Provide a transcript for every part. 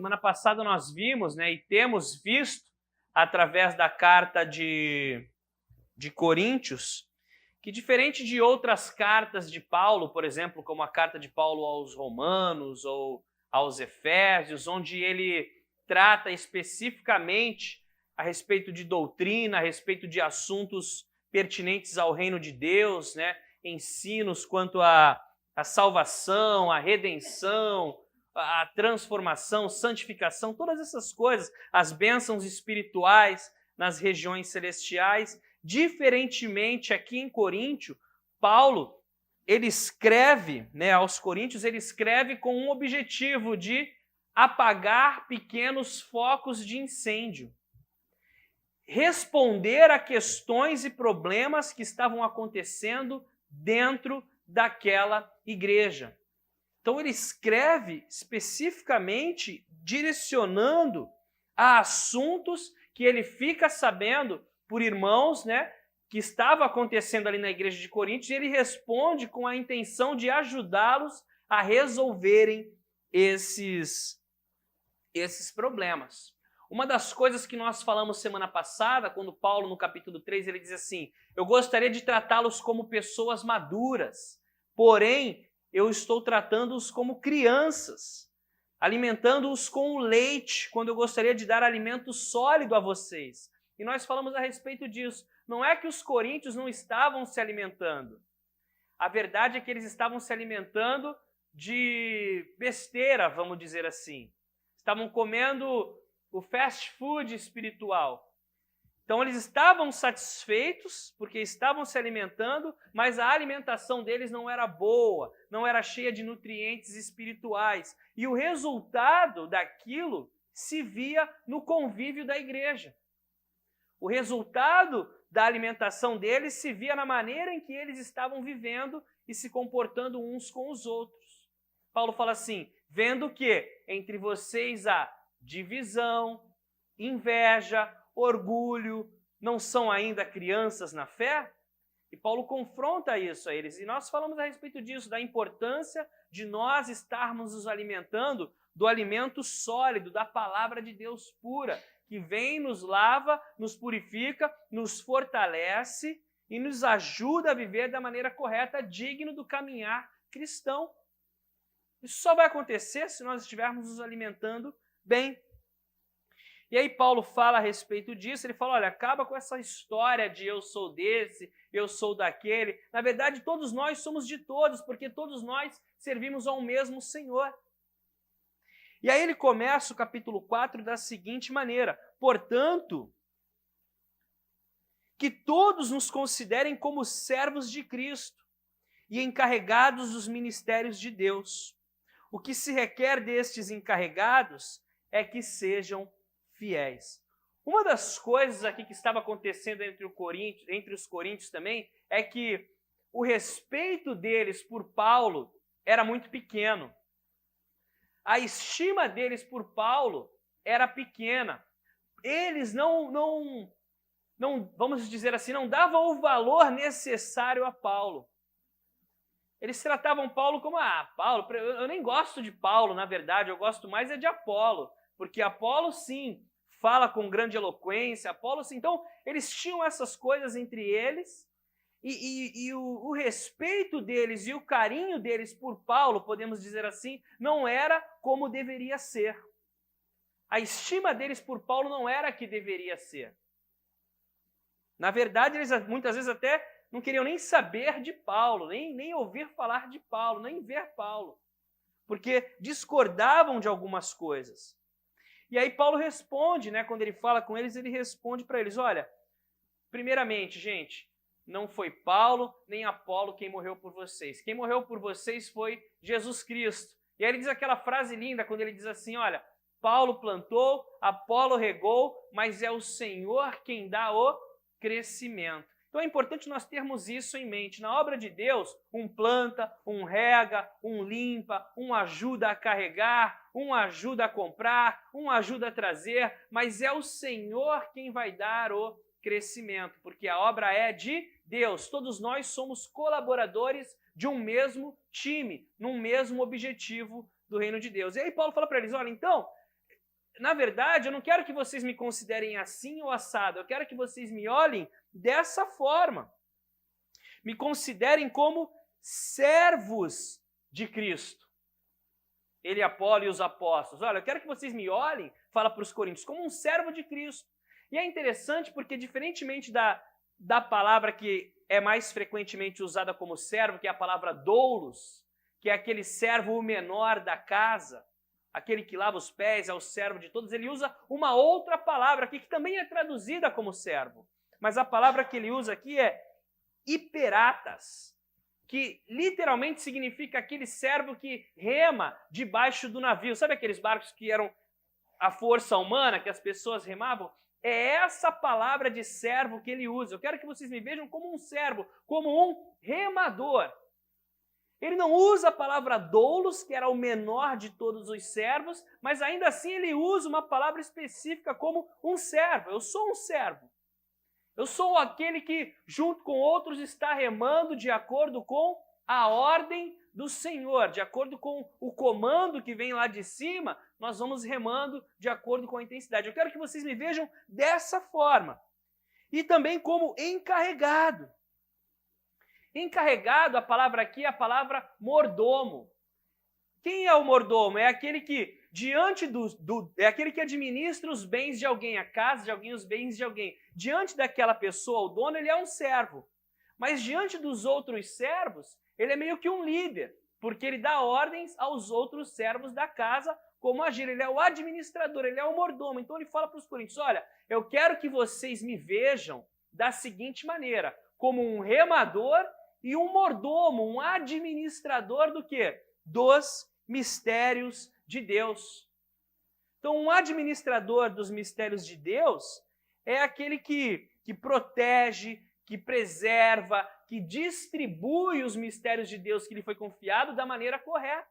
Semana passada nós vimos, e temos visto, através da carta de Coríntios, que diferente de outras cartas de Paulo, por exemplo, como a carta de Paulo aos Romanos ou aos Efésios, onde ele trata especificamente a respeito de doutrina, a respeito de assuntos pertinentes ao reino de Deus, ensinos quanto à salvação, à redenção, à transformação, santificação, todas essas coisas, as bênçãos espirituais nas regiões celestiais. Diferentemente aqui em Coríntio, Paulo, ele escreve, aos Coríntios, ele escreve com um objetivo de apagar pequenos focos de incêndio, responder a questões e problemas que estavam acontecendo dentro daquela igreja. Então ele escreve especificamente direcionando a assuntos que ele fica sabendo por irmãos, que estava acontecendo ali na igreja de Coríntios, e ele responde com a intenção de ajudá-los a resolverem esses problemas. Uma das coisas que nós falamos semana passada, quando Paulo, no capítulo 3, ele diz assim: eu gostaria de tratá-los como pessoas maduras, porém, eu estou tratando-os como crianças, alimentando-os com o leite, quando eu gostaria de dar alimento sólido a vocês. E nós falamos a respeito disso. Não é que os coríntios não estavam se alimentando. A verdade é que eles estavam se alimentando de besteira, vamos dizer assim. Estavam comendo o fast food espiritual. Então eles estavam satisfeitos porque estavam se alimentando, mas a alimentação deles não era boa, não era cheia de nutrientes espirituais. E o resultado daquilo se via no convívio da igreja. O resultado da alimentação deles se via na maneira em que eles estavam vivendo e se comportando uns com os outros. Paulo fala assim: vendo que entre vocês há divisão, inveja, orgulho, não são ainda crianças na fé? E Paulo confronta isso a eles. E nós falamos a respeito disso, da importância de nós estarmos nos alimentando do alimento sólido, da palavra de Deus pura, que vem, nos lava, nos purifica, nos fortalece e nos ajuda a viver da maneira correta, digno do caminhar cristão. Isso só vai acontecer se nós estivermos nos alimentando bem. E aí Paulo fala a respeito disso, ele fala: olha, acaba com essa história de eu sou desse, eu sou daquele. Na verdade, todos nós somos de todos, porque todos nós servimos ao mesmo Senhor. E aí ele começa o capítulo 4 da seguinte maneira: portanto, que todos nos considerem como servos de Cristo e encarregados dos ministérios de Deus. O que se requer destes encarregados é que sejam fiéis. Uma das coisas aqui que estava acontecendo entre os coríntios também é que o respeito deles por Paulo era muito pequeno. A estima deles por Paulo era pequena. Eles não, vamos dizer assim, não davam o valor necessário a Paulo. Eles tratavam Paulo como: Paulo, eu nem gosto de Paulo, na verdade, eu gosto mais de Apolo, porque Apolo, sim, fala com grande eloquência, Apolo, sim. Então, eles tinham essas coisas entre eles, e o respeito deles e o carinho deles por Paulo, podemos dizer assim, não era como deveria ser. A estima deles por Paulo não era a que deveria ser. Na verdade, eles muitas vezes até não queriam nem saber de Paulo, nem ouvir falar de Paulo, nem ver Paulo, porque discordavam de algumas coisas. E aí Paulo responde, quando ele fala com eles, ele responde para eles: olha, primeiramente, gente, não foi Paulo nem Apolo quem morreu por vocês. Quem morreu por vocês foi Jesus Cristo. E aí ele diz aquela frase linda, quando ele diz assim: olha, Paulo plantou, Apolo regou, mas é o Senhor quem dá o crescimento. Então é importante nós termos isso em mente. Na obra de Deus, um planta, um rega, um limpa, um ajuda a carregar, um ajuda a comprar, um ajuda a trazer, mas é o Senhor quem vai dar o crescimento, porque a obra é de Deus. Todos nós somos colaboradores de um mesmo time, num mesmo objetivo do reino de Deus. E aí Paulo fala para eles: olha, então, na verdade, eu não quero que vocês me considerem assim ou assado, eu quero que vocês me olhem dessa forma. Me considerem como servos de Cristo. Ele, Apolo e os apóstolos. Olha, eu quero que vocês me olhem, fala para os coríntios, como um servo de Cristo. E é interessante porque, diferentemente da palavra que é mais frequentemente usada como servo, que é a palavra doulos, que é aquele servo o menor da casa, aquele que lava os pés, é o servo de todos, ele usa uma outra palavra aqui que também é traduzida como servo. Mas a palavra que ele usa aqui é hiperatas, que literalmente significa aquele servo que rema debaixo do navio. Sabe aqueles barcos que eram a força humana, que as pessoas remavam? É essa palavra de servo que ele usa. Eu quero que vocês me vejam como um servo, como um remador. Ele não usa a palavra doulos, que era o menor de todos os servos, mas ainda assim ele usa uma palavra específica como um servo. Eu sou um servo. Eu sou aquele que, junto com outros, está remando de acordo com a ordem do Senhor, de acordo com o comando que vem lá de cima, nós vamos remando de acordo com a intensidade. Eu quero que vocês me vejam dessa forma. E também como encarregado. Encarregado, a palavra aqui é a palavra mordomo. Quem é o mordomo? É aquele que é aquele que administra os bens de alguém, a casa de alguém, os bens de alguém. Diante daquela pessoa, o dono, ele é um servo. Mas diante dos outros servos, ele é meio que um líder, porque ele dá ordens aos outros servos da casa como agir. Ele é o administrador, ele é o mordomo. Então ele fala para os coríntios, olha, eu quero que vocês me vejam da seguinte maneira, como um remador e um mordomo, um administrador do quê? Dos mistérios de Deus. Então, um administrador dos mistérios de Deus é aquele que protege, que preserva, que distribui os mistérios de Deus que lhe foi confiado da maneira correta.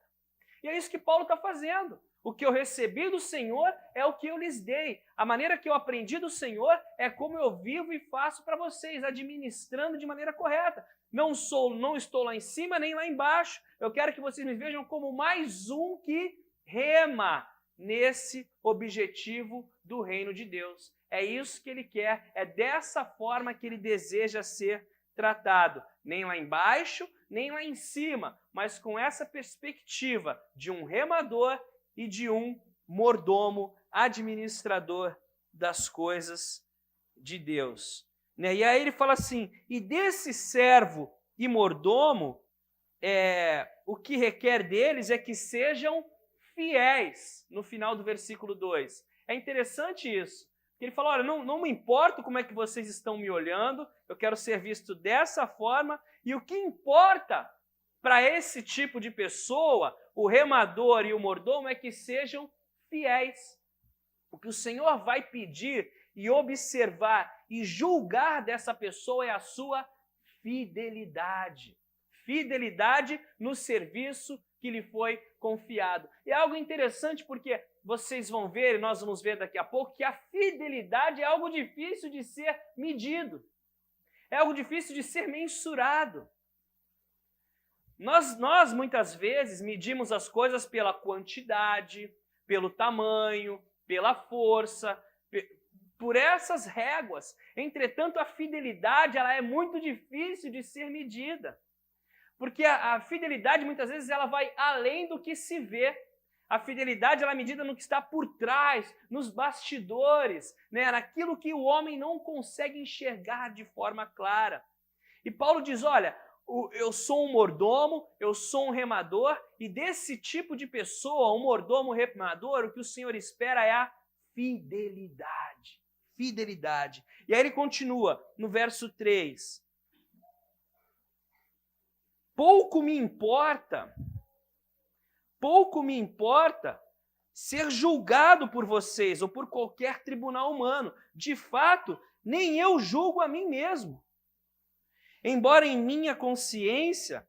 E é isso que Paulo está fazendo. O que eu recebi do Senhor é o que eu lhes dei. A maneira que eu aprendi do Senhor é como eu vivo e faço para vocês, administrando de maneira correta. Não estou lá em cima nem lá embaixo. Eu quero que vocês me vejam como mais um que rema nesse objetivo do reino de Deus. É isso que ele quer, é dessa forma que ele deseja ser tratado. Nem lá embaixo, nem lá em cima, mas com essa perspectiva de um remador e de um mordomo, administrador das coisas de Deus. E aí ele fala assim, e desse servo e mordomo, o que requer deles é que sejam fiéis, no final do versículo 2. É interessante isso. Ele fala, olha, não me importa como é que vocês estão me olhando, eu quero ser visto dessa forma, e o que importa para esse tipo de pessoa, o remador e o mordomo, é que sejam fiéis. O que o Senhor vai pedir e observar e julgar dessa pessoa é a sua fidelidade. Fidelidade no serviço que lhe foi confiado. E é algo interessante porque vocês vão ver, e nós vamos ver daqui a pouco, que a fidelidade é algo difícil de ser medido. É algo difícil de ser mensurado. Nós muitas vezes medimos as coisas pela quantidade, pelo tamanho, pela força, por essas réguas. Entretanto, a fidelidade ela é muito difícil de ser medida. Porque a fidelidade, muitas vezes, ela vai além do que se vê. A fidelidade ela é medida no que está por trás, nos bastidores, naquilo que o homem não consegue enxergar de forma clara. E Paulo diz, olha, eu sou um mordomo, eu sou um remador, e desse tipo de pessoa, um mordomo remador, o que o Senhor espera é a fidelidade. Fidelidade. E aí ele continua no verso 3. Pouco me importa ser julgado por vocês ou por qualquer tribunal humano. De fato, nem eu julgo a mim mesmo. Embora em minha consciência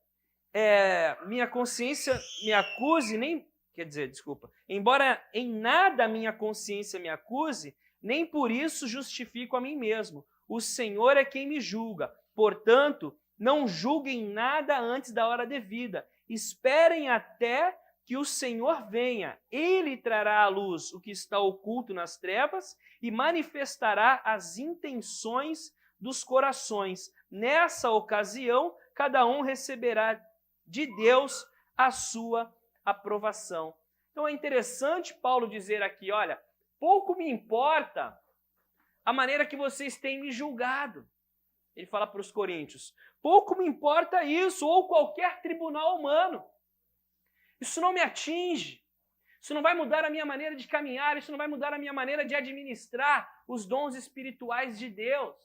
me acuse, embora em nada minha consciência me acuse, nem por isso justifico a mim mesmo. O Senhor é quem me julga. Portanto, não julguem nada antes da hora devida. Esperem até que o Senhor venha, ele trará à luz o que está oculto nas trevas e manifestará as intenções dos corações. Nessa ocasião, cada um receberá de Deus a sua aprovação. Então é interessante Paulo dizer aqui, olha, pouco me importa a maneira que vocês têm me julgado. Ele fala para os coríntios, pouco me importa isso ou qualquer tribunal humano. Isso não me atinge. Isso não vai mudar a minha maneira de caminhar, isso não vai mudar a minha maneira de administrar os dons espirituais de Deus.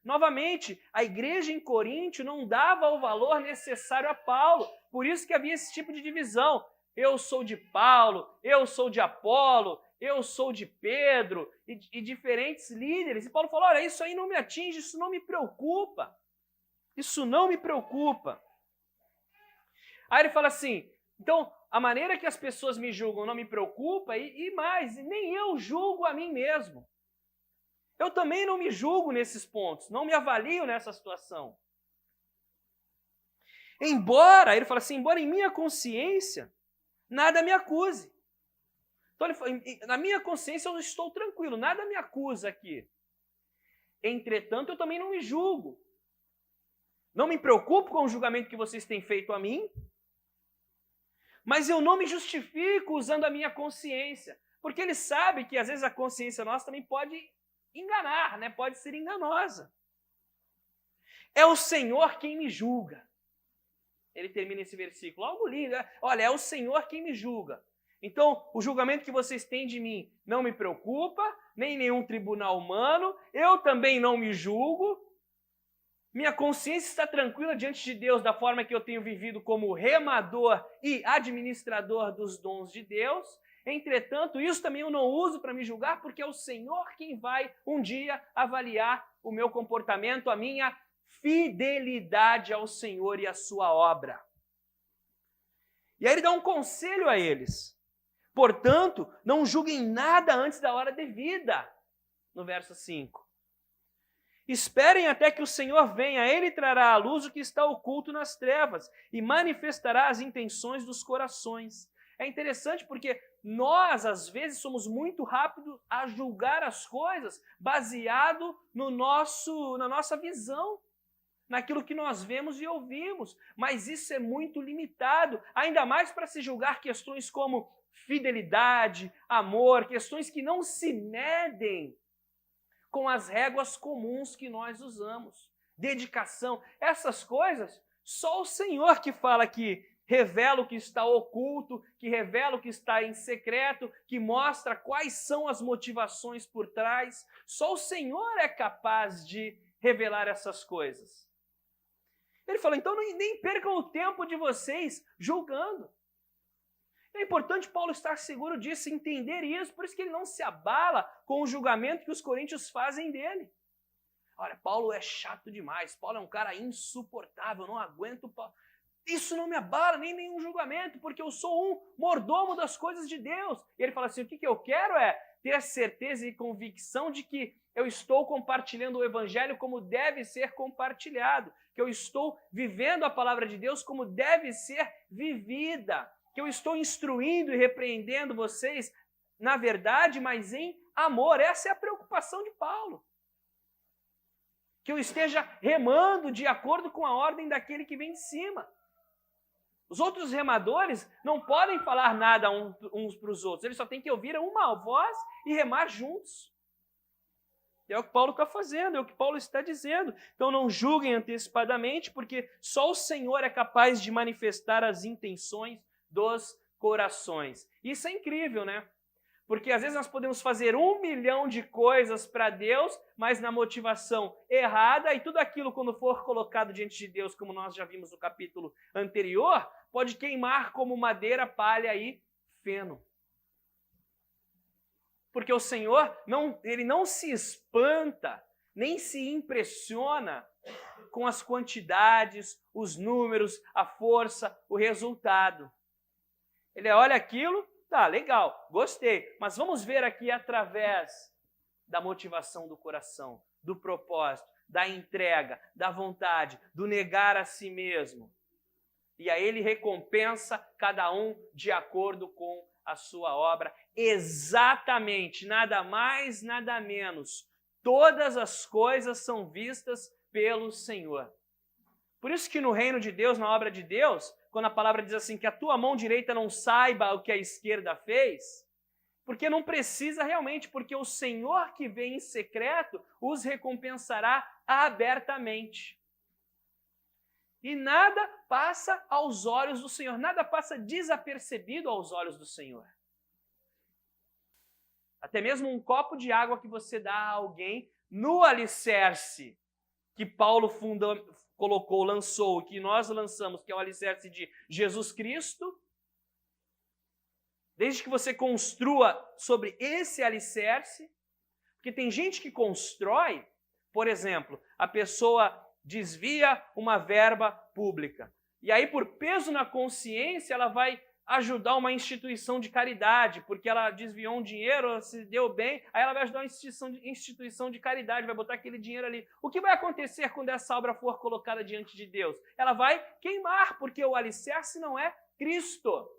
Novamente, a igreja em Coríntio não dava o valor necessário a Paulo, por isso que havia esse tipo de divisão. Eu sou de Paulo, eu sou de Apolo, eu sou de Pedro e diferentes líderes. E Paulo falou, olha, isso aí não me atinge, isso não me preocupa. Isso não me preocupa. Aí ele fala assim, então, a maneira que as pessoas me julgam não me preocupa e mais, nem eu julgo a mim mesmo. Eu também não me julgo nesses pontos, não me avalio nessa situação. Embora, ele fala assim, embora em minha consciência nada me acuse. Então, ele fala, na minha consciência eu estou tranquilo, nada me acusa aqui. Entretanto, eu também não me julgo. Não me preocupo com o julgamento que vocês têm feito a mim, mas eu não me justifico usando a minha consciência, porque ele sabe que às vezes a consciência nossa também pode enganar, né? Pode ser enganosa. É o Senhor quem me julga. Ele termina esse versículo, algo lindo. Olha, é o Senhor quem me julga. Então, o julgamento que vocês têm de mim não me preocupa, nem nenhum tribunal humano, eu também não me julgo. Minha consciência está tranquila diante de Deus da forma que eu tenho vivido como remador e administrador dos dons de Deus. Entretanto, isso também eu não uso para me julgar, porque é o Senhor quem vai um dia avaliar o meu comportamento, a minha fidelidade ao Senhor e à sua obra. E aí ele dá um conselho a eles. Portanto, não julguem nada antes da hora devida. No verso 5. Esperem até que o Senhor venha, ele trará à luz o que está oculto nas trevas e manifestará as intenções dos corações. É interessante porque nós, às vezes, somos muito rápidos a julgar as coisas baseado na nossa visão, naquilo que nós vemos e ouvimos. Mas isso é muito limitado, ainda mais para se julgar questões como fidelidade, amor, questões que não se medem com as réguas comuns que nós usamos. Dedicação, essas coisas, só o Senhor que fala que revela o que está oculto, que revela o que está em secreto, que mostra quais são as motivações por trás. Só o Senhor é capaz de revelar essas coisas. Ele fala, então nem percam o tempo de vocês julgando. É importante Paulo estar seguro disso, entender isso, por isso que ele não se abala com o julgamento que os coríntios fazem dele. Olha, Paulo é chato demais, Paulo é um cara insuportável, não aguento Paulo. Isso não me abala, nem nenhum julgamento, porque eu sou um mordomo das coisas de Deus. E ele fala assim, o que eu quero é ter a certeza e convicção de que eu estou compartilhando o evangelho como deve ser compartilhado, que eu estou vivendo a palavra de Deus como deve ser vivida, que eu estou instruindo e repreendendo vocês, na verdade, mas em amor. Essa é a preocupação de Paulo. Que eu esteja remando de acordo com a ordem daquele que vem de cima. Os outros remadores não podem falar nada uns para os outros, eles só têm que ouvir uma voz e remar juntos. É o que Paulo está fazendo, é o que Paulo está dizendo. Então não julguem antecipadamente, porque só o Senhor é capaz de manifestar as intenções dos corações. Isso é incrível, né? Porque às vezes nós podemos fazer 1 milhão de coisas para Deus, mas na motivação errada, e tudo aquilo, quando for colocado diante de Deus, como nós já vimos no capítulo anterior, pode queimar como madeira, palha e feno. Porque o Senhor, ele não se espanta, nem se impressiona com as quantidades, os números, a força, o resultado. Ele olha aquilo, tá, legal, gostei, mas vamos ver aqui através da motivação do coração, do propósito, da entrega, da vontade, do negar a si mesmo. E aí ele recompensa cada um de acordo com a sua obra. Exatamente, nada mais, nada menos. Todas as coisas são vistas pelo Senhor. Por isso que no reino de Deus, na obra de Deus, quando a palavra diz assim, que a tua mão direita não saiba o que a esquerda fez, porque não precisa realmente, porque o Senhor que vem em secreto os recompensará abertamente. E nada passa aos olhos do Senhor, nada passa desapercebido aos olhos do Senhor. Até mesmo um copo de água que você dá a alguém no alicerce que Paulo colocou, lançou, que nós lançamos, que é o alicerce de Jesus Cristo, desde que você construa sobre esse alicerce, porque tem gente que constrói, por exemplo, a pessoa desvia uma verba pública. E aí, por peso na consciência, ela vai ajudar uma instituição de caridade, porque ela desviou um dinheiro, ela se deu bem, aí ela vai ajudar uma instituição de caridade, vai botar aquele dinheiro ali. O que vai acontecer quando essa obra for colocada diante de Deus? Ela vai queimar, porque o alicerce não é Cristo.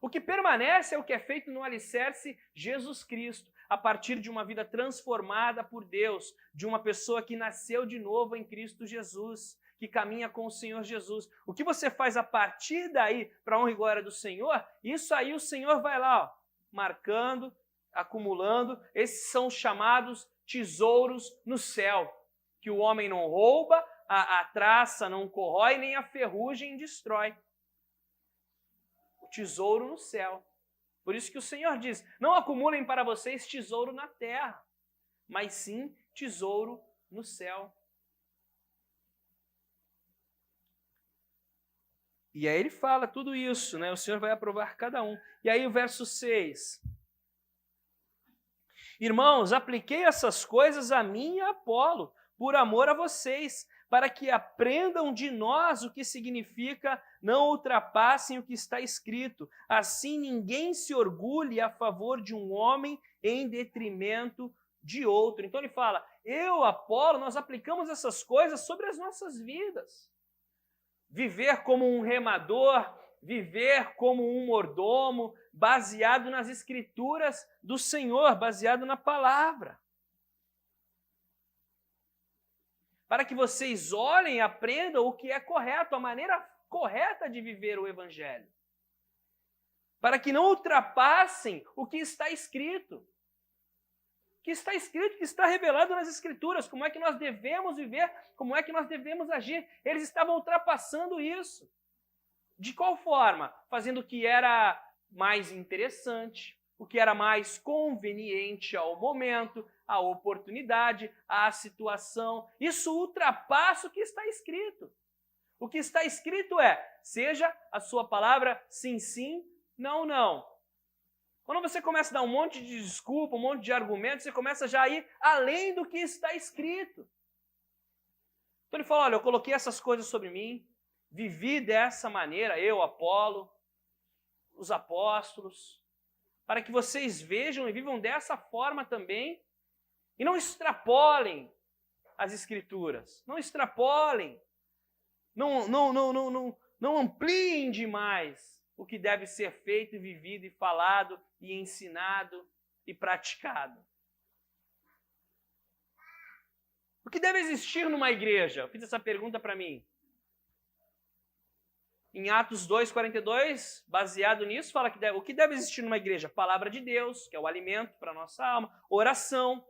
O que permanece é o que é feito no alicerce Jesus Cristo, a partir de uma vida transformada por Deus, de uma pessoa que nasceu de novo em Cristo Jesus, que caminha com o Senhor Jesus. O que você faz a partir daí, para a honra e glória do Senhor, isso aí o Senhor vai lá, ó, marcando, acumulando. Esses são os chamados tesouros no céu, que o homem não rouba, a traça não corrói, nem a ferrugem destrói. Tesouro no céu. Por isso que o Senhor diz, não acumulem para vocês tesouro na terra, mas sim tesouro no céu. E aí ele fala tudo isso, né? O Senhor vai aprovar cada um. E aí o verso 6. Irmãos, apliquei essas coisas a mim e a Apolo, por amor a vocês, para que aprendam de nós o que significa não ultrapassem o que está escrito. Assim ninguém se orgulhe a favor de um homem em detrimento de outro. Então ele fala, eu, Apolo, nós aplicamos essas coisas sobre as nossas vidas. Viver como um remador, viver como um mordomo, baseado nas escrituras do Senhor, baseado na palavra. Para que vocês olhem e aprendam o que é correto, a maneira correta de viver o Evangelho. Para que não ultrapassem o que está escrito. O que está escrito, que está revelado nas Escrituras. Como é que nós devemos viver, como é que nós devemos agir. Eles estavam ultrapassando isso. De qual forma? Fazendo o que era mais interessante, o que era mais conveniente ao momento, à oportunidade, à situação. Isso ultrapassa o que está escrito. O que está escrito é, seja a sua palavra sim, sim, não, não. Quando você começa a dar um monte de desculpa, um monte de argumentos, você começa já a ir além do que está escrito. Então ele fala, olha, eu coloquei essas coisas sobre mim, vivi dessa maneira, eu, Apolo, os apóstolos, para que vocês vejam e vivam dessa forma também, e não extrapolem as Escrituras, não extrapolem, não ampliem demais o que deve ser feito e vivido e falado e ensinado e praticado. O que deve existir numa igreja? Eu fiz essa pergunta para mim. Em Atos 2:42, baseado nisso, fala que o que deve existir numa igreja? Palavra de Deus, que é o alimento para a nossa alma. Oração,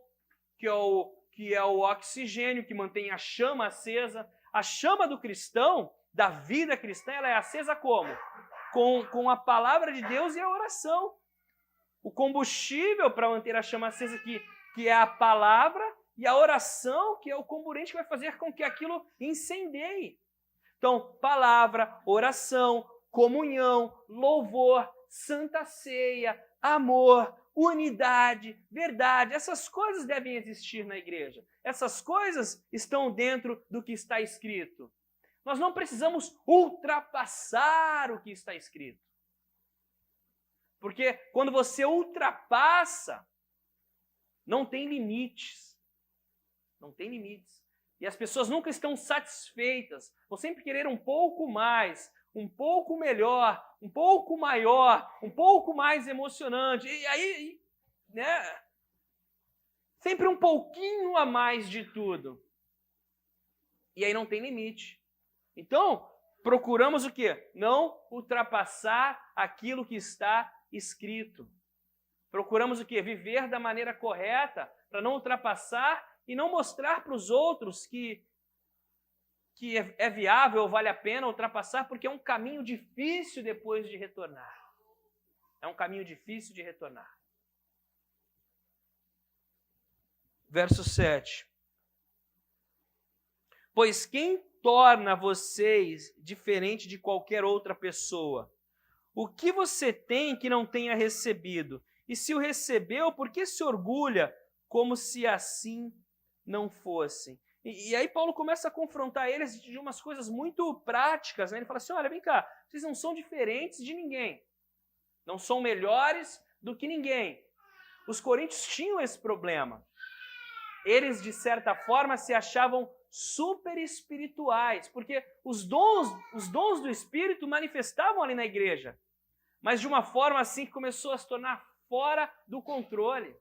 que é o oxigênio, que mantém a chama acesa. A chama do cristão, da vida cristã, ela é acesa como? Com a palavra de Deus e a oração. O combustível para manter a chama acesa, que é a palavra, e a oração, que é o comburente que vai fazer com que aquilo incendeie. Então, palavra, oração, comunhão, louvor, santa ceia, amor, unidade, verdade, essas coisas devem existir na igreja. Essas coisas estão dentro do que está escrito. Nós não precisamos ultrapassar o que está escrito. Porque quando você ultrapassa, não tem limites. Não tem limites. E as pessoas nunca estão satisfeitas, vão sempre querer um pouco mais, um pouco melhor, um pouco maior, um pouco mais emocionante. E aí, né? Sempre um pouquinho a mais de tudo. E aí não tem limite. Então, procuramos o quê? Não ultrapassar aquilo que está escrito. Procuramos o quê? Viver da maneira correta, para não ultrapassar e não mostrar para os outros que é viável ou vale a pena ultrapassar, porque é um caminho difícil depois de retornar. É um caminho difícil de retornar. Verso 7. Pois quem torna vocês diferente de qualquer outra pessoa? O que você tem que não tenha recebido? E se o recebeu, por que se orgulha como se assim não fossem? E aí Paulo começa a confrontar eles de umas coisas muito práticas, né? Ele fala assim, olha, vem cá, vocês não são diferentes de ninguém. Não são melhores do que ninguém. Os coríntios tinham esse problema. Eles, de certa forma, se achavam super espirituais, porque os dons do Espírito manifestavam ali na igreja, mas de uma forma assim que começou a se tornar fora do controle.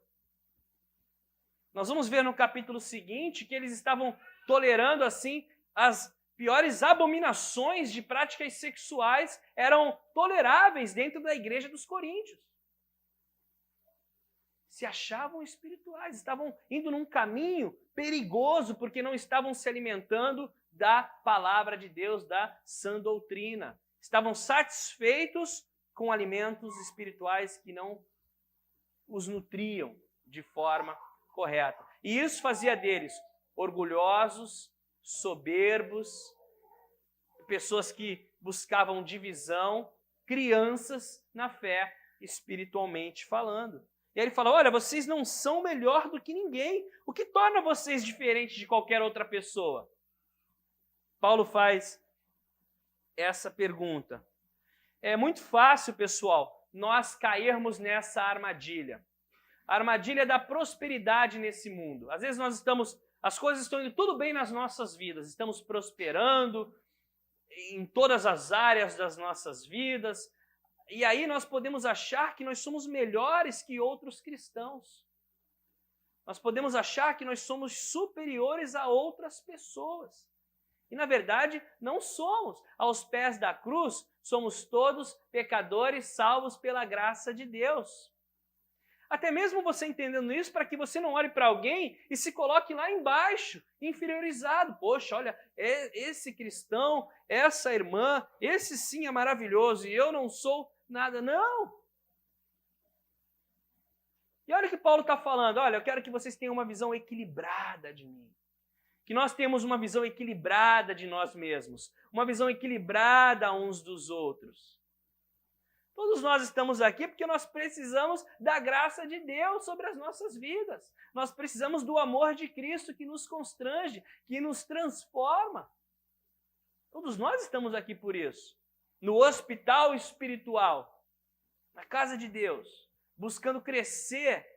Nós vamos ver no capítulo seguinte que eles estavam tolerando assim as piores abominações de práticas sexuais eram toleráveis dentro da igreja dos coríntios. Se achavam espirituais, estavam indo num caminho perigoso porque não estavam se alimentando da palavra de Deus, da sã doutrina. Estavam satisfeitos com alimentos espirituais que não os nutriam de forma correta. E isso fazia deles orgulhosos, soberbos, pessoas que buscavam divisão, crianças na fé, espiritualmente falando. E aí ele fala, olha, vocês não são melhor do que ninguém. O que torna vocês diferentes de qualquer outra pessoa? Paulo faz essa pergunta. É muito fácil, pessoal, nós cairmos nessa armadilha. A armadilha da prosperidade nesse mundo. Às vezes as coisas estão indo tudo bem nas nossas vidas, estamos prosperando em todas as áreas das nossas vidas, e aí nós podemos achar que nós somos melhores que outros cristãos. Nós podemos achar que nós somos superiores a outras pessoas. E na verdade não somos. Aos pés da cruz, somos todos pecadores salvos pela graça de Deus. Até mesmo você entendendo isso, para que você não olhe para alguém e se coloque lá embaixo, inferiorizado. Poxa, olha, esse cristão, essa irmã, esse sim é maravilhoso e eu não sou nada. Não! E olha o que Paulo está falando. Olha, eu quero que vocês tenham uma visão equilibrada de mim. Que nós temos uma visão equilibrada de nós mesmos. Uma visão equilibrada uns dos outros. Todos nós estamos aqui porque nós precisamos da graça de Deus sobre as nossas vidas. Nós precisamos do amor de Cristo que nos constrange, que nos transforma. Todos nós estamos aqui por isso. No hospital espiritual, na casa de Deus, buscando crescer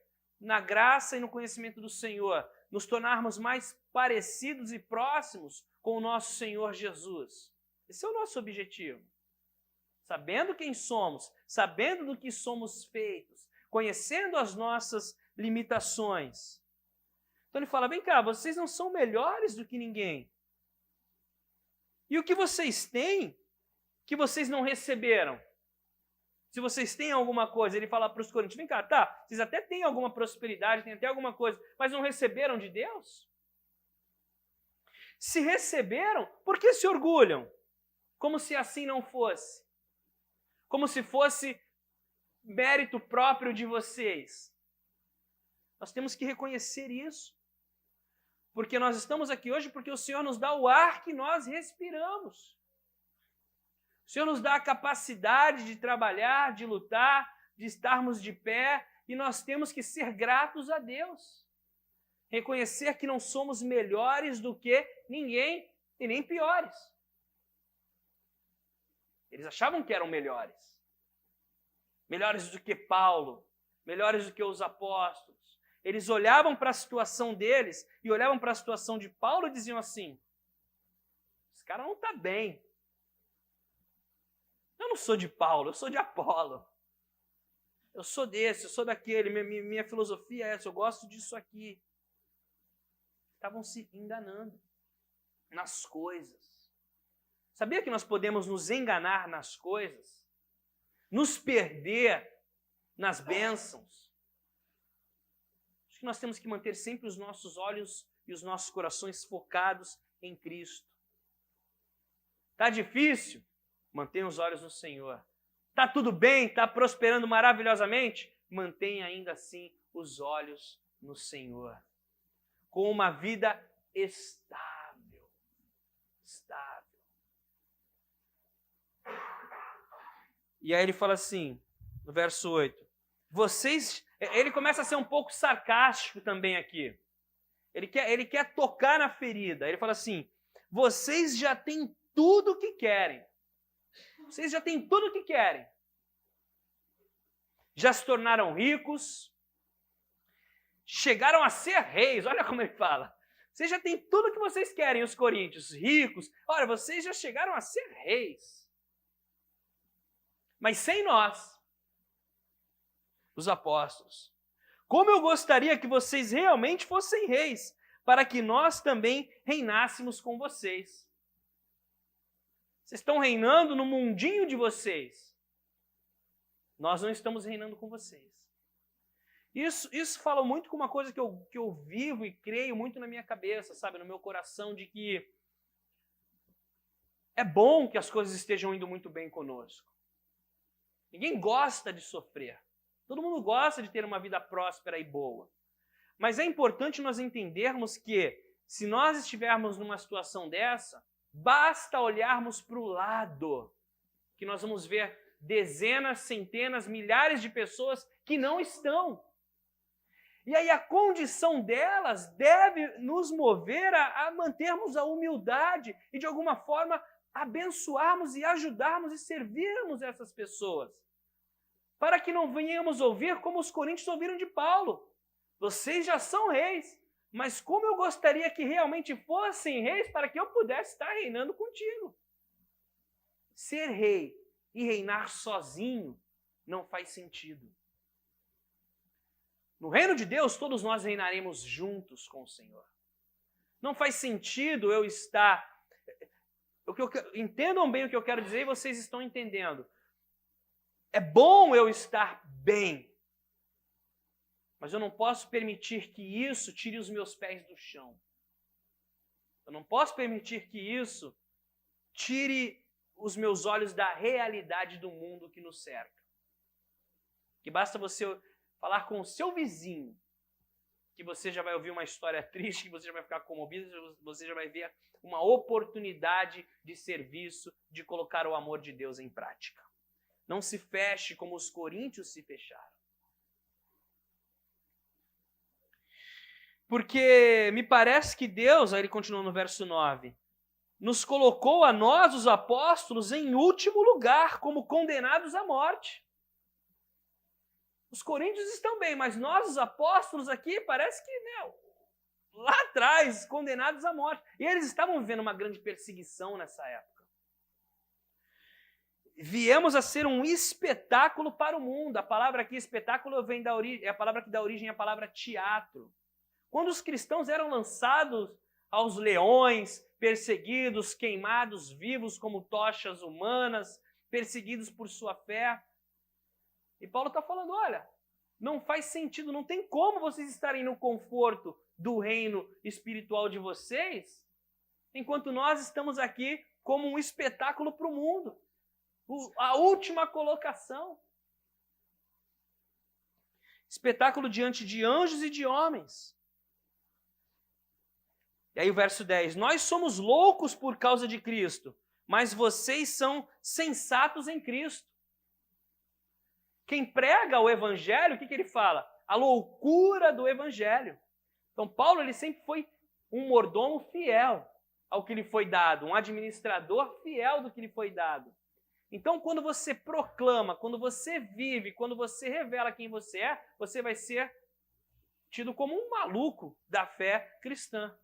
na graça e no conhecimento do Senhor, nos tornarmos mais parecidos e próximos com o nosso Senhor Jesus. Esse é o nosso objetivo. Sabendo quem somos, sabendo do que somos feitos, conhecendo as nossas limitações. Então ele fala, vem cá, vocês não são melhores do que ninguém. E o que vocês têm que vocês não receberam? Se vocês têm alguma coisa, ele fala para os coríntios, vem cá, tá, vocês até têm alguma prosperidade, têm até alguma coisa, mas não receberam de Deus? Se receberam, por que se orgulham? Como se assim não fosse. Como se fosse mérito próprio de vocês. Nós temos que reconhecer isso. Porque nós estamos aqui hoje porque o Senhor nos dá o ar que nós respiramos. O Senhor nos dá a capacidade de trabalhar, de lutar, de estarmos de pé, e nós temos que ser gratos a Deus. Reconhecer que não somos melhores do que ninguém e nem piores. Eles achavam que eram melhores. Melhores do que Paulo, melhores do que os apóstolos. eles olhavam para a situação deles e olhavam para a situação de Paulo e diziam assim: esse cara não está bem. Eu não sou de Paulo, eu sou de Apolo. Eu sou desse, eu sou daquele, minha filosofia é essa, eu gosto disso aqui. Estavam se enganando nas coisas. Sabia que nós podemos nos enganar nas coisas? Nos perder nas bênçãos? Acho que nós temos que manter sempre os nossos olhos e os nossos corações focados em Cristo. Está difícil? Mantenha os olhos no Senhor. Está tudo bem? Está prosperando maravilhosamente? Mantenha ainda assim os olhos no Senhor. Com uma vida estável. Estável. E aí ele fala assim, no verso 8. Ele começa a ser um pouco sarcástico também aqui. Ele quer tocar na ferida. Ele fala assim, vocês já têm tudo o que querem. Vocês já têm tudo o que querem. Já se tornaram ricos. Chegaram a ser reis. Olha como ele fala. Vocês já têm tudo o que vocês querem, os coríntios, ricos. Olha, vocês já chegaram a ser reis. Mas sem nós, os apóstolos. Como eu gostaria que vocês realmente fossem reis, para que nós também reinássemos com vocês. Vocês estão reinando no mundinho de vocês. Nós não estamos reinando com vocês. Isso fala muito com uma coisa que eu vivo e creio muito na minha cabeça, sabe? No meu coração, de que é bom que as coisas estejam indo muito bem conosco. Ninguém gosta de sofrer. Todo mundo gosta de ter uma vida próspera e boa. Mas é importante nós entendermos que, se nós estivermos numa situação dessa, basta olharmos para o lado, que nós vamos ver dezenas, centenas, milhares de pessoas que não estão. E aí a condição delas deve nos mover a mantermos a humildade e, de alguma forma, abençoarmos e ajudarmos e servirmos essas pessoas. Para que não venhamos ouvir como os coríntios ouviram de Paulo. Vocês já são reis, mas como eu gostaria que realmente fossem reis para que eu pudesse estar reinando contigo. Ser rei e reinar sozinho não faz sentido. No reino de Deus, todos nós reinaremos juntos com o Senhor. Não faz sentido eu estar... Entendam bem o que eu quero dizer e vocês estão entendendo. É bom eu estar bem, mas eu não posso permitir que isso tire os meus pés do chão. Eu não posso permitir que isso tire os meus olhos da realidade do mundo que nos cerca. Que basta você falar com o seu vizinho, que você já vai ouvir uma história triste, que você já vai ficar comovido, você já vai ver uma oportunidade de serviço, de colocar o amor de Deus em prática. Não se feche como os coríntios se fecharam. Porque me parece que Deus, aí ele continua no verso 9, nos colocou a nós, os apóstolos, em último lugar, como condenados à morte. Os coríntios estão bem, mas nós, os apóstolos aqui, parece que, lá atrás, condenados à morte. E eles estavam vivendo uma grande perseguição nessa época. Viemos a ser um espetáculo para o mundo. A palavra aqui, espetáculo, vem da origem, é a palavra que dá origem à palavra teatro. Quando os cristãos eram lançados aos leões, perseguidos, queimados vivos como tochas humanas, perseguidos por sua fé. E Paulo está falando, olha, não faz sentido, não tem como vocês estarem no conforto do reino espiritual de vocês, enquanto nós estamos aqui como um espetáculo para o mundo. A última colocação. Espetáculo diante de anjos e de homens. E aí o verso 10. Nós somos loucos por causa de Cristo, mas vocês são sensatos em Cristo. Quem prega o evangelho, o que ele fala? A loucura do evangelho. Então Paulo ele sempre foi um mordomo fiel ao que lhe foi dado, um administrador fiel do que lhe foi dado. Então, quando você proclama, quando você vive, quando você revela quem você é, você vai ser tido como um maluco da fé cristã.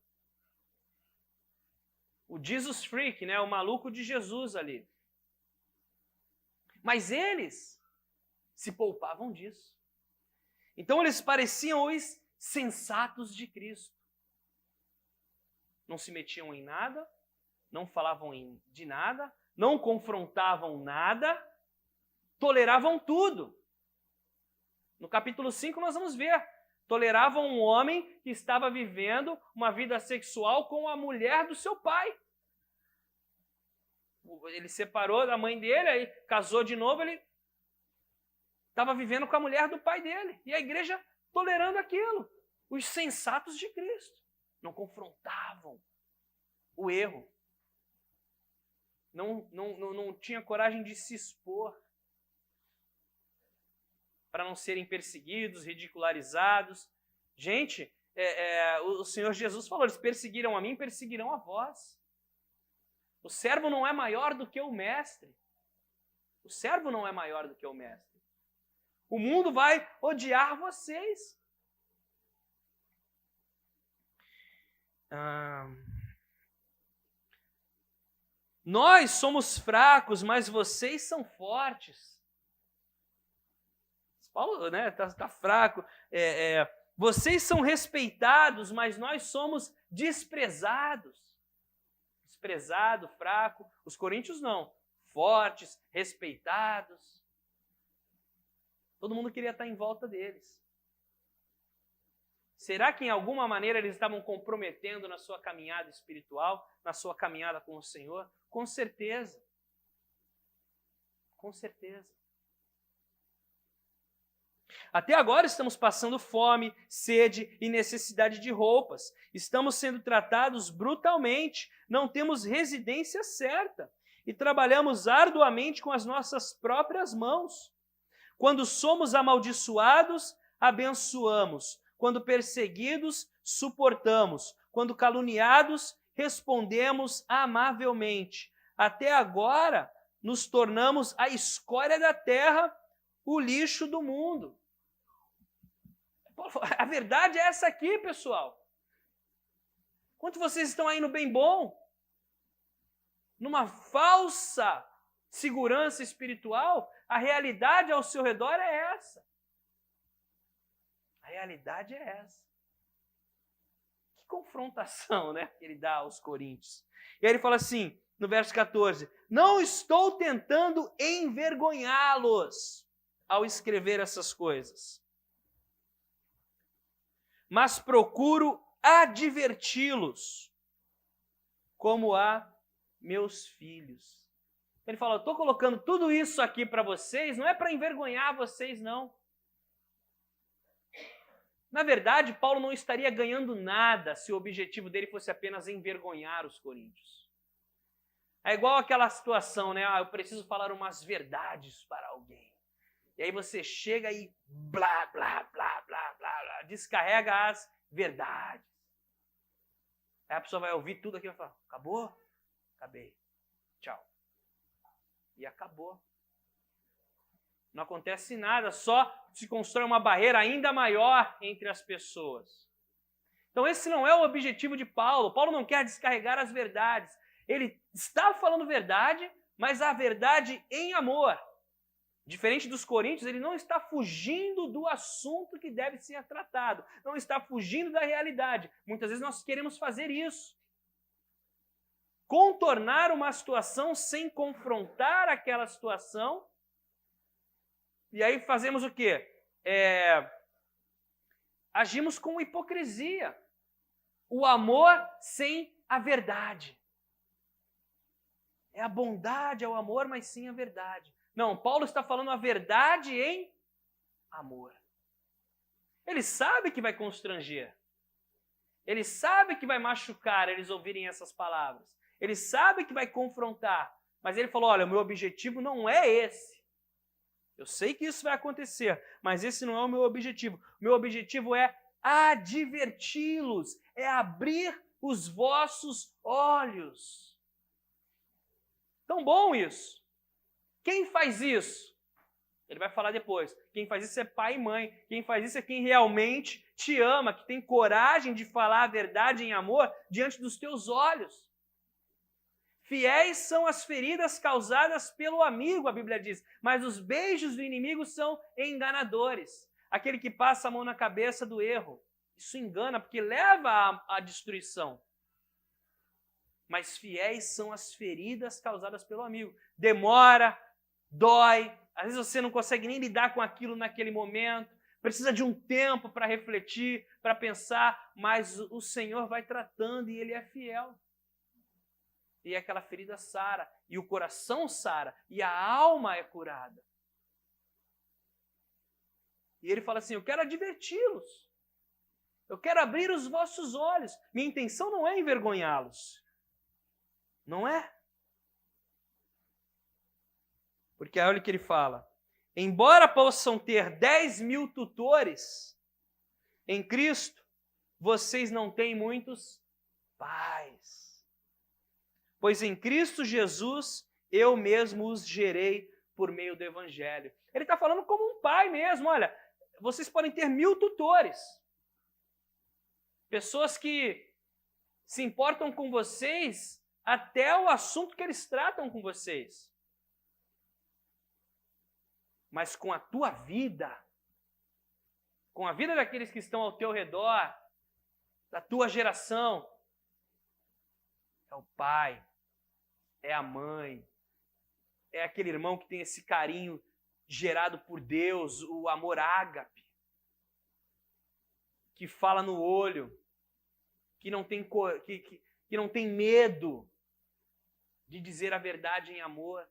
O Jesus Freak, né? O maluco de Jesus ali. Mas eles se poupavam disso. Então eles pareciam os sensatos de Cristo. Não se metiam em nada, não falavam de nada, não confrontavam nada, toleravam tudo. No capítulo 5 nós vamos ver. Toleravam um homem que estava vivendo uma vida sexual com a mulher do seu pai. Ele separou da mãe dele, aí casou de novo, ele estava vivendo com a mulher do pai dele. E a igreja tolerando aquilo. Os sensatos de Cristo. Não confrontavam o erro. Não tinha coragem de se expor para não serem perseguidos, ridicularizados. Gente, o Senhor Jesus falou, eles perseguiram a mim, perseguirão a vós. O servo não é maior do que o mestre. O servo não é maior do que o mestre. O mundo vai odiar vocês. Nós somos fracos, mas vocês são fortes. Paulo, né, tá fraco. Vocês são respeitados, mas nós somos desprezados. Desprezado, fraco. Os coríntios não. Fortes, respeitados. Todo mundo queria estar em volta deles. Será que em alguma maneira eles estavam comprometendo na sua caminhada espiritual, na sua caminhada com o Senhor? Com certeza. Com certeza. Até agora estamos passando fome, sede e necessidade de roupas. Estamos sendo tratados brutalmente, não temos residência certa e trabalhamos arduamente com as nossas próprias mãos. Quando somos amaldiçoados, abençoamos. Quando perseguidos, suportamos. Quando caluniados, respondemos amavelmente. Até agora, nos tornamos a escória da terra, o lixo do mundo. A verdade é essa aqui, pessoal. Enquanto vocês estão aí no bem bom, numa falsa segurança espiritual, a realidade ao seu redor é essa. A realidade é essa. Que confrontação, né, que ele dá aos coríntios. E aí ele fala assim, no verso 14, não estou tentando envergonhá-los ao escrever essas coisas, mas procuro adverti-los como a meus filhos. Ele fala, eu estou colocando tudo isso aqui para vocês, não é para envergonhar vocês, não. Na verdade, Paulo não estaria ganhando nada se o objetivo dele fosse apenas envergonhar os coríntios. É igual aquela situação, né? Eu preciso falar umas verdades para alguém. E aí você chega e blá, blá, blá, blá, blá, blá, descarrega as verdades. Aí a pessoa vai ouvir tudo aquilo e vai falar, acabou? Acabei. Tchau. E acabou. Não acontece nada, só se constrói uma barreira ainda maior entre as pessoas. Então esse não é o objetivo de Paulo. Paulo não quer descarregar as verdades. Ele está falando verdade, mas a verdade em amor. Diferente dos coríntios, ele não está fugindo do assunto que deve ser tratado. Não está fugindo da realidade. Muitas vezes nós queremos fazer isso. Contornar uma situação sem confrontar aquela situação. E aí fazemos o quê? Agimos com hipocrisia. O amor sem a verdade. É a bondade, é o amor, mas sem a verdade. Não, Paulo está falando a verdade em amor. Ele sabe que vai constranger. Ele sabe que vai machucar eles ouvirem essas palavras. Ele sabe que vai confrontar. Mas ele falou, olha, o meu objetivo não é esse. Eu sei que isso vai acontecer, mas esse não é o meu objetivo. O meu objetivo é adverti-los, é abrir os vossos olhos. Tão bom isso. Quem faz isso? Ele vai falar depois. Quem faz isso é pai e mãe. Quem faz isso é quem realmente te ama, que tem coragem de falar a verdade em amor diante dos teus olhos. Fiéis são as feridas causadas pelo amigo, a Bíblia diz, mas os beijos do inimigo são enganadores. Aquele que passa a mão na cabeça do erro. Isso engana, porque leva à destruição. Mas fiéis são as feridas causadas pelo amigo. Demora, dói, às vezes você não consegue nem lidar com aquilo naquele momento, precisa de um tempo para refletir, para pensar, mas o Senhor vai tratando e Ele é fiel. E aquela ferida sara, e o coração sara, e a alma é curada. E Ele fala assim, eu quero adverti-los, eu quero abrir os vossos olhos. Minha intenção não é envergonhá-los, não é? Porque olha o que ele fala. Embora possam ter 10.000 tutores em Cristo, vocês não têm muitos pais. Pois em Cristo Jesus, eu mesmo os gerei por meio do Evangelho. Ele está falando como um pai mesmo. Olha, vocês podem ter 1.000 tutores. Pessoas que se importam com vocês até o assunto que eles tratam com vocês. Mas com a tua vida, com a vida daqueles que estão ao teu redor, da tua geração, é o pai, é a mãe, é aquele irmão que tem esse carinho gerado por Deus, o amor ágape, que fala no olho, que não tem medo de dizer a verdade em amor.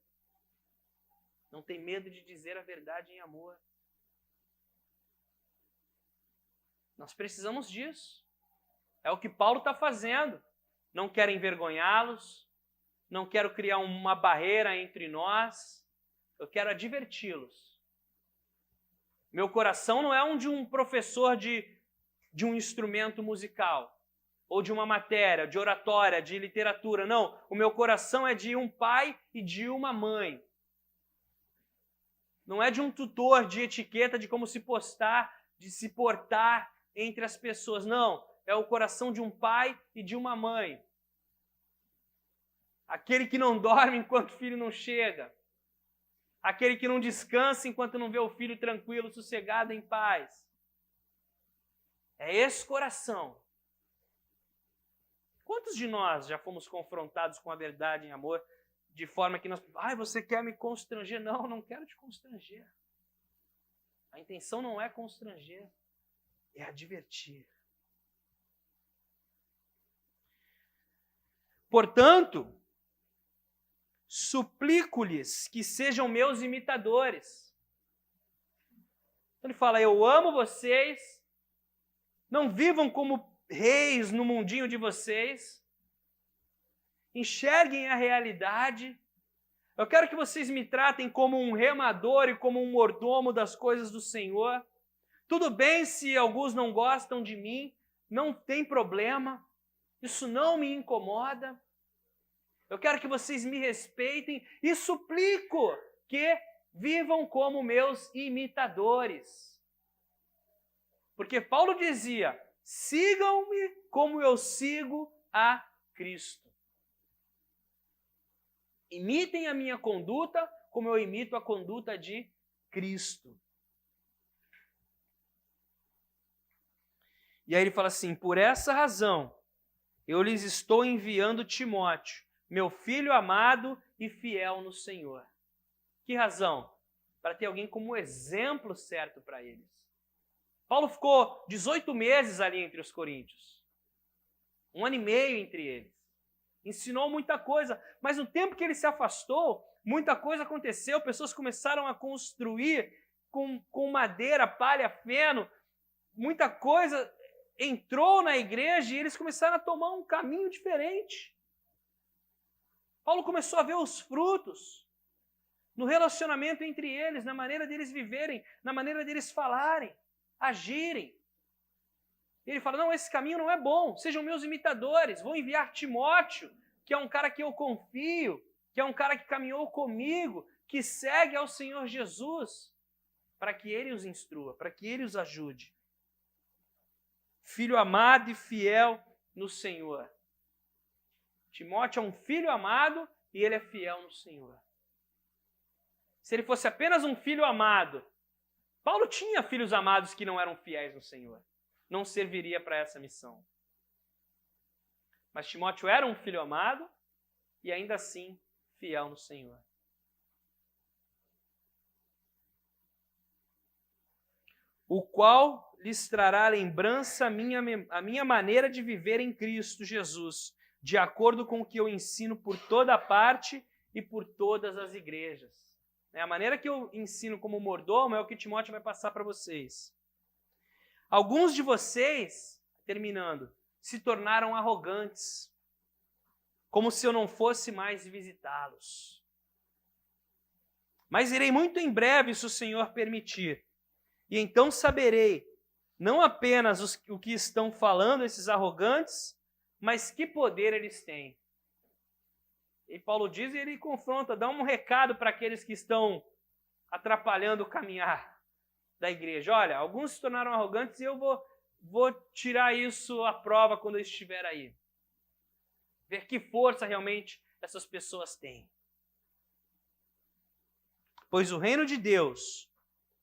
Não tem medo de dizer a verdade em amor. Nós precisamos disso. É o que Paulo está fazendo. Não quero envergonhá-los, não quero criar uma barreira entre nós, eu quero adverti-los. Meu coração não é um de um professor de um instrumento musical, ou de uma matéria, de oratória, de literatura. Não, o meu coração é de um pai e de uma mãe. Não é de um tutor de etiqueta, de como se postar, de se portar entre as pessoas. Não, é o coração de um pai e de uma mãe. Aquele que não dorme enquanto o filho não chega. Aquele que não descansa enquanto não vê o filho tranquilo, sossegado, em paz. É esse coração. Quantos de nós já fomos confrontados com a verdade em amor, de forma que nós... você quer me constranger? Não, não quero te constranger. A intenção não é constranger, é advertir. Portanto, suplico-lhes que sejam meus imitadores. Ele fala, eu amo vocês, não vivam como reis no mundinho de vocês, enxerguem a realidade. Eu quero que vocês me tratem como um remador e como um mordomo das coisas do Senhor. Tudo bem se alguns não gostam de mim, não tem problema, isso não me incomoda. Eu quero que vocês me respeitem e suplico que vivam como meus imitadores. Porque Paulo dizia, sigam-me como eu sigo a Cristo. Imitem a minha conduta como eu imito a conduta de Cristo. E aí ele fala assim, por essa razão, eu lhes estou enviando Timóteo, meu filho amado e fiel no Senhor. Que razão? Para ter alguém como exemplo certo para eles. Paulo ficou 18 meses ali entre os coríntios. 1 ano e meio entre eles. Ensinou muita coisa, mas no tempo que ele se afastou, muita coisa aconteceu, pessoas começaram a construir com madeira, palha, feno, muita coisa entrou na igreja e eles começaram a tomar um caminho diferente. Paulo começou a ver os frutos no relacionamento entre eles, na maneira deles viverem, na maneira deles falarem, agirem. Ele fala, não, esse caminho não é bom, sejam meus imitadores, vou enviar Timóteo, que é um cara que eu confio, que é um cara que caminhou comigo, que segue ao Senhor Jesus. para que ele os instrua, para que ele os ajude. Filho amado e fiel no Senhor. Timóteo é um filho amado e ele é fiel no Senhor. Se ele fosse apenas um filho amado, Paulo tinha filhos amados que não eram fiéis no Senhor. Não serviria para essa missão. Mas Timóteo era um filho amado e ainda assim fiel no Senhor. O qual lhes trará lembrança a minha maneira de viver em Cristo Jesus, de acordo com o que eu ensino por toda parte e por todas as igrejas. A maneira que eu ensino como mordomo é o que Timóteo vai passar para vocês. Alguns de vocês, terminando, se tornaram arrogantes, como se eu não fosse mais visitá-los. Mas irei muito em breve, se o Senhor permitir. E então saberei, não apenas o que estão falando esses arrogantes, mas que poder eles têm. E Paulo diz, e ele confronta, dá um recado para aqueles que estão atrapalhando o caminhar da igreja. Olha, alguns se tornaram arrogantes e eu vou tirar isso à prova quando eu estiver aí. Ver que força realmente essas pessoas têm. Pois o reino de Deus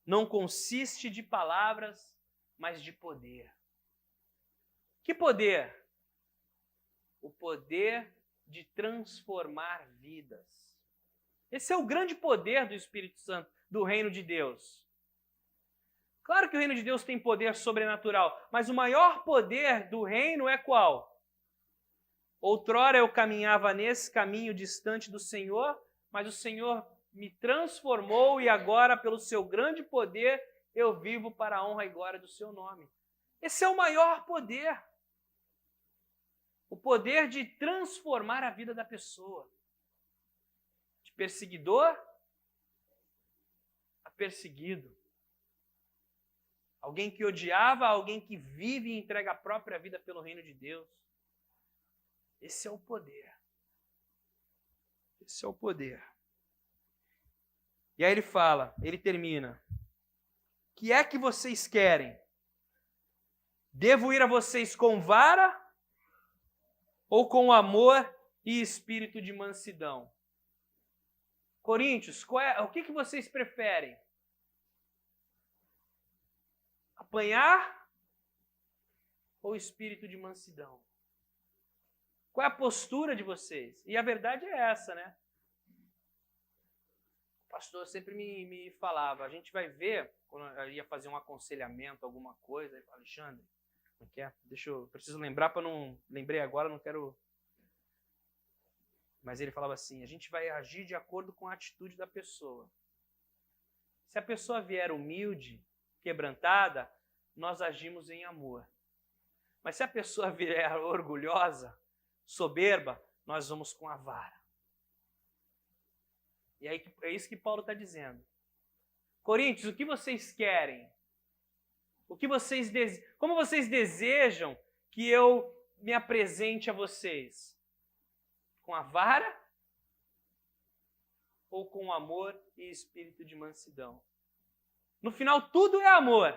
não consiste de palavras, mas de poder. Que poder? O poder de transformar vidas. Esse é o grande poder do Espírito Santo, do reino de Deus. Claro que o reino de Deus tem poder sobrenatural, mas o maior poder do reino é qual? Outrora eu caminhava nesse caminho distante do Senhor, mas o Senhor me transformou e agora, pelo seu grande poder, eu vivo para a honra e glória do seu nome. Esse é o maior poder. O poder de transformar a vida da pessoa. De perseguidor a perseguido. Alguém que odiava, alguém que vive e entrega a própria vida pelo reino de Deus. Esse é o poder. Esse é o poder. E aí ele fala, ele termina. O que é que vocês querem? Devo ir a vocês com vara ou com amor e espírito de mansidão? Coríntios, o que vocês preferem? Apanhar ou espírito de mansidão? Qual é a postura de vocês? E a verdade é essa, né? O pastor sempre me falava, a gente vai ver, quando eu ia fazer um aconselhamento, alguma coisa, ele fala, Alexandre, como é que é? Eu preciso lembrar para não... Lembrei agora, não quero... Mas ele falava assim, a gente vai agir de acordo com a atitude da pessoa. Se a pessoa vier humilde, quebrantada, nós agimos em amor. Mas se a pessoa vier orgulhosa, soberba, nós vamos com a vara. E aí é isso que Paulo está dizendo. Coríntios, o que vocês querem? Como vocês desejam que eu me apresente a vocês? Com a vara ou com amor e espírito de mansidão? No final, tudo é amor.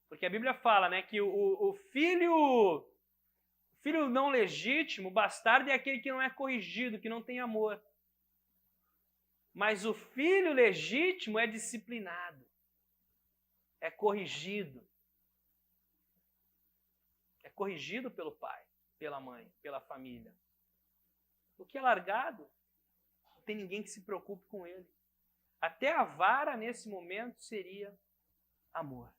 Porque a Bíblia fala, né, que o filho não legítimo, o bastardo, é aquele que não é corrigido, que não tem amor. Mas o filho legítimo é disciplinado, é corrigido. É corrigido pelo pai, pela mãe, pela família. O que é largado, não tem ninguém que se preocupe com ele. Até a vara, nesse momento, seria amor.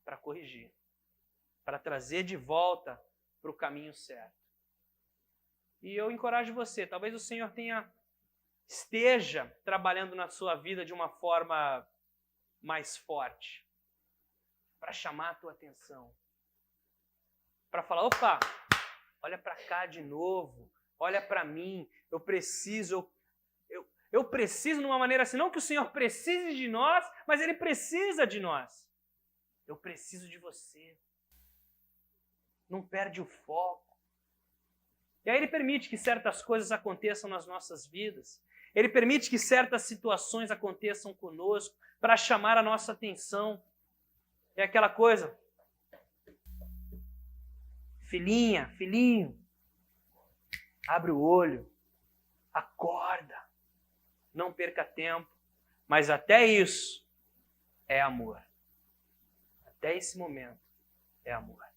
Para corrigir. Para trazer de volta para o caminho certo. E eu encorajo você, talvez o Senhor esteja trabalhando na sua vida de uma forma mais forte. Para chamar a tua atenção. Para falar, opa, olha para cá de novo, olha para mim, eu preciso de uma maneira assim, não que o Senhor precise de nós, mas Ele precisa de nós. Eu preciso de você. Não perde o foco. E aí Ele permite que certas coisas aconteçam nas nossas vidas. Ele permite que certas situações aconteçam conosco para chamar a nossa atenção. É aquela coisa, filhinha, filhinho, abre o olho, acorda, não perca tempo. Mas até isso é amor. Até esse momento é amor.